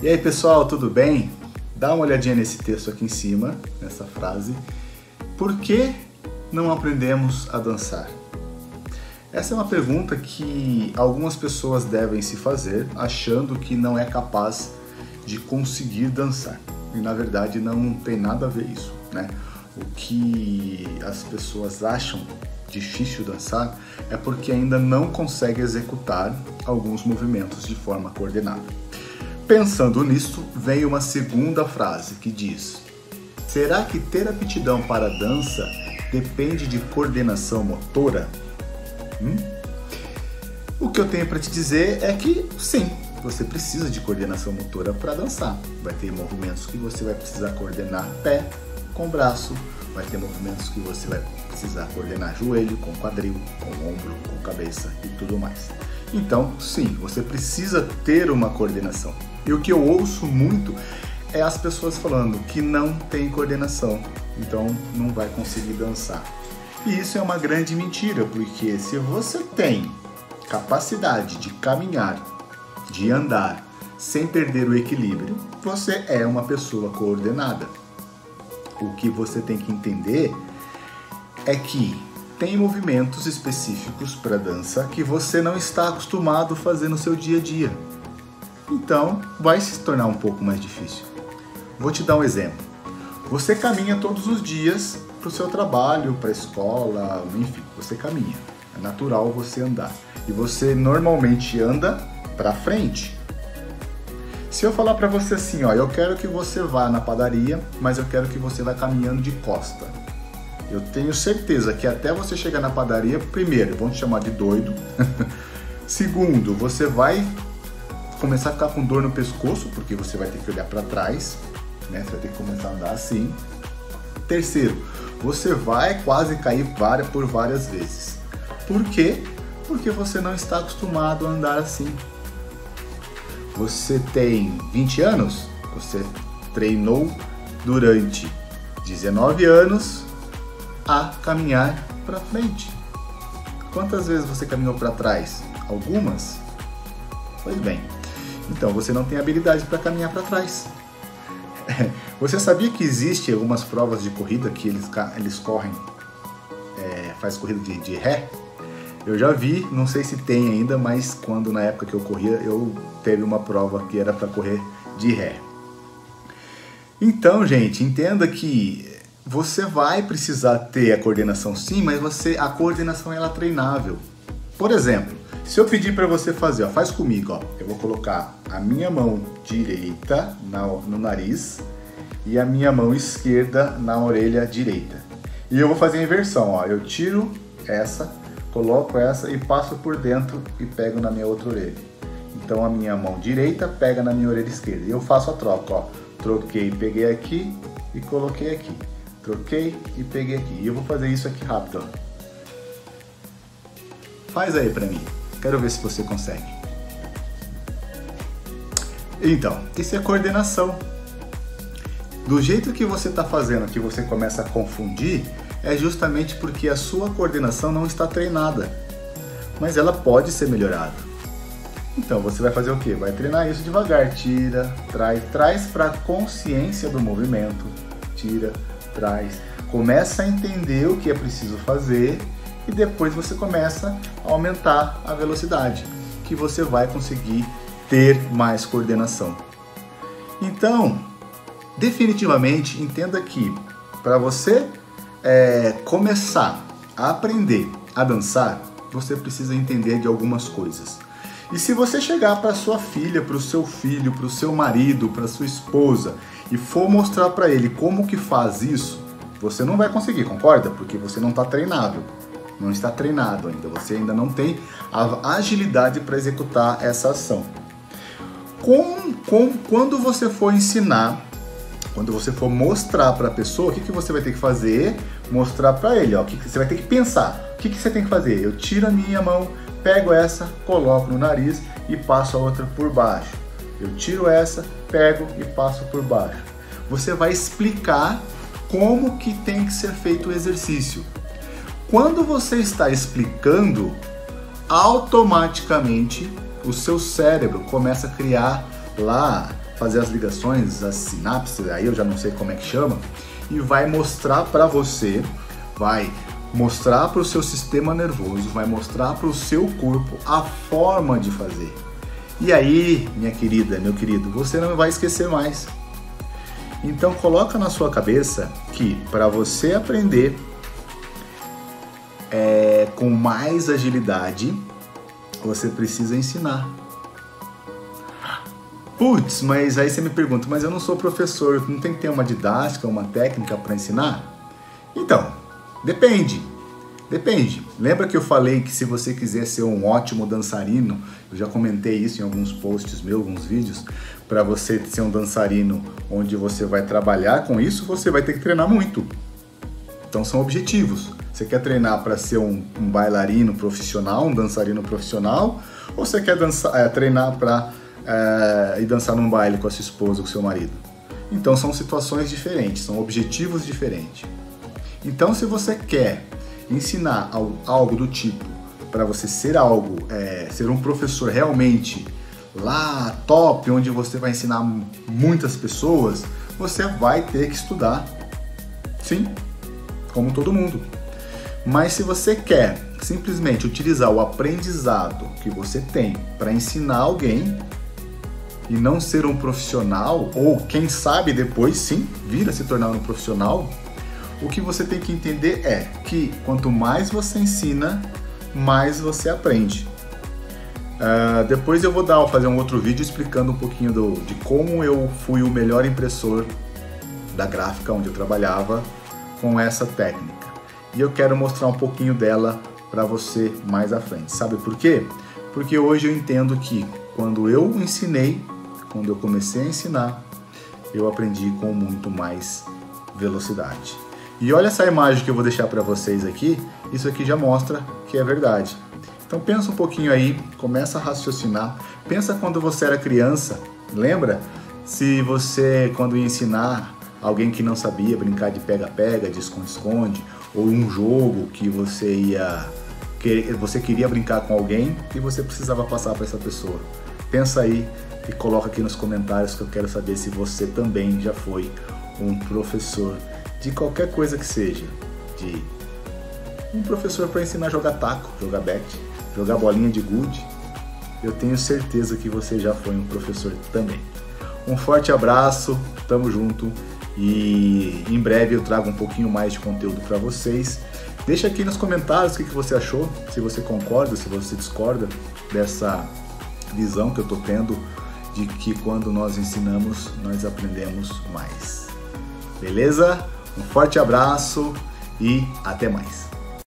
E aí pessoal, tudo bem? Dá uma olhadinha nesse texto aqui em cima, nessa frase. Por que não aprendemos a dançar? Essa é uma pergunta que algumas pessoas devem se fazer achando que não é capaz de conseguir dançar. E na verdade não tem nada a ver isso, né? O que as pessoas acham difícil dançar é porque ainda não consegue executar alguns movimentos de forma coordenada. Pensando nisso, vem uma segunda frase que diz: será que ter aptidão para a dança depende de coordenação motora? O que eu tenho para te dizer é que sim, você precisa de coordenação motora para dançar. Vai ter movimentos que você vai precisar coordenar pé com braço, vai ter movimentos que você vai precisar coordenar joelho com quadril, com ombro, com cabeça e tudo mais. Então, sim, você precisa ter uma coordenação. E o que eu ouço muito é as pessoas falando que não tem coordenação, então não vai conseguir dançar. E isso é uma grande mentira, porque se você tem capacidade de caminhar, de andar, sem perder o equilíbrio, você é uma pessoa coordenada. O que você tem que entender é que tem movimentos específicos para dança que você não está acostumado a fazer no seu dia a dia. Então, vai se tornar um pouco mais difícil. Vou te dar um exemplo. Você caminha todos os dias para o seu trabalho, para a escola, enfim, você caminha. É natural você andar. E você normalmente anda para frente. Se eu falar para você assim, ó, eu quero que você vá na padaria, mas eu quero que você vá caminhando de costa. Eu tenho certeza que até você chegar na padaria, primeiro, vão te chamar de doido. Segundo, você vai começar a ficar com dor no pescoço, porque você vai ter que olhar para trás, né? Você vai ter que começar a andar assim. Terceiro, você vai quase cair por várias vezes. Por quê? Porque você não está acostumado a andar assim. Você tem 20 anos, você treinou durante 19 anos a caminhar para frente. Quantas vezes você caminhou para trás? Algumas? Pois bem, então você não tem habilidade para caminhar para trás. Você sabia que existe algumas provas de corrida que eles correm, faz corrida de ré? Eu já vi, não sei se tem ainda, mas na época que eu corria, eu teve uma prova que era para correr de ré. Então, gente, entenda que você vai precisar ter a coordenação sim, mas a coordenação ela é treinável. Por exemplo, se eu pedir para você fazer, ó, faz comigo, ó, eu vou colocar a minha mão direita no nariz e a minha mão esquerda na orelha direita. E eu vou fazer a inversão, ó, eu tiro essa, coloco essa e passo por dentro e pego na minha outra orelha. Então a minha mão direita pega na minha orelha esquerda. E eu faço a troca, ó, troquei, peguei aqui e coloquei aqui. Troquei e peguei aqui. E eu vou fazer isso aqui rápido, ó. Faz aí pra mim. Quero ver se você consegue. Então, isso é coordenação. Do jeito que você está fazendo, que você começa a confundir, é justamente porque a sua coordenação não está treinada. Mas ela pode ser melhorada. Então, você vai fazer o quê? Vai treinar isso devagar. Tira, traz para a consciência do movimento. Tira, traz. Começa a entender o que é preciso fazer e depois você começa a aumentar a velocidade, que você vai conseguir ter mais coordenação. Então, definitivamente, entenda que para você começar a aprender a dançar, você precisa entender de algumas coisas. E se você chegar para sua filha, para o seu filho, para o seu marido, para sua esposa e for mostrar para ele como que faz isso, você não vai conseguir, concorda? Porque você não está treinável. Não está treinado ainda, você ainda não tem a agilidade para executar essa ação. Quando você for ensinar, quando você for mostrar para a pessoa, o que você vai ter que fazer? Mostrar para ele, ó, você vai ter que pensar. O que você tem que fazer? Eu tiro a minha mão, pego essa, coloco no nariz e passo a outra por baixo. Eu tiro essa, pego e passo por baixo. Você vai explicar como que tem que ser feito o exercício. Quando você está explicando, automaticamente o seu cérebro começa a criar lá fazer as ligações, as sinapses, aí eu já não sei como é que chama, e vai mostrar para você, vai mostrar para o seu sistema nervoso, vai mostrar para o seu corpo a forma de fazer. E aí, minha querida, meu querido, você não vai esquecer mais. Então coloca na sua cabeça que para você aprender com mais agilidade, você precisa ensinar. Putz, mas aí você me pergunta, mas eu não sou professor, não tem que ter uma didática, uma técnica para ensinar? Então, depende. Lembra que eu falei que se você quiser ser um ótimo dançarino, eu já comentei isso em alguns posts meus, alguns vídeos, para você ser um dançarino onde você vai trabalhar com isso, você vai ter que treinar muito. Então são objetivos. Você quer treinar para ser um bailarino profissional, um dançarino profissional, ou você quer treinar para ir dançar num baile com a sua esposa, com o seu marido? Então são situações diferentes, são objetivos diferentes. Então se você quer ensinar algo do tipo, para você ser ser um professor realmente lá top, onde você vai ensinar muitas pessoas, você vai ter que estudar. Sim, como todo mundo. Mas se você quer simplesmente utilizar o aprendizado que você tem para ensinar alguém e não ser um profissional, ou quem sabe depois sim vir a se tornar um profissional, o que você tem que entender é que quanto mais você ensina, mais você aprende. Depois eu vou fazer um outro vídeo explicando um pouquinho de como eu fui o melhor impressor da gráfica onde eu trabalhava com essa técnica. E eu quero mostrar um pouquinho dela para você mais à frente. Sabe por quê? Porque hoje eu entendo que quando eu ensinei, quando eu comecei a ensinar, eu aprendi com muito mais velocidade. E olha essa imagem que eu vou deixar para vocês aqui, isso aqui já mostra que é verdade. Então pensa um pouquinho aí, começa a raciocinar, pensa quando você era criança, lembra? Se você, quando ia ensinar alguém que não sabia brincar de pega-pega, de esconde-esconde, ou um jogo que você queria brincar com alguém e você precisava passar para essa pessoa. Pensa aí e coloca aqui nos comentários que eu quero saber se você também já foi um professor de qualquer coisa que seja, de um professor para ensinar a jogar taco, jogar bete, jogar bolinha de gude. Eu tenho certeza que você já foi um professor também. Um forte abraço, tamo junto e em breve eu trago um pouquinho mais de conteúdo para vocês. Deixa aqui nos comentários o que você achou, se você concorda, se você discorda dessa visão que eu tô tendo de que quando nós ensinamos, nós aprendemos mais. Beleza? Um forte abraço e até mais.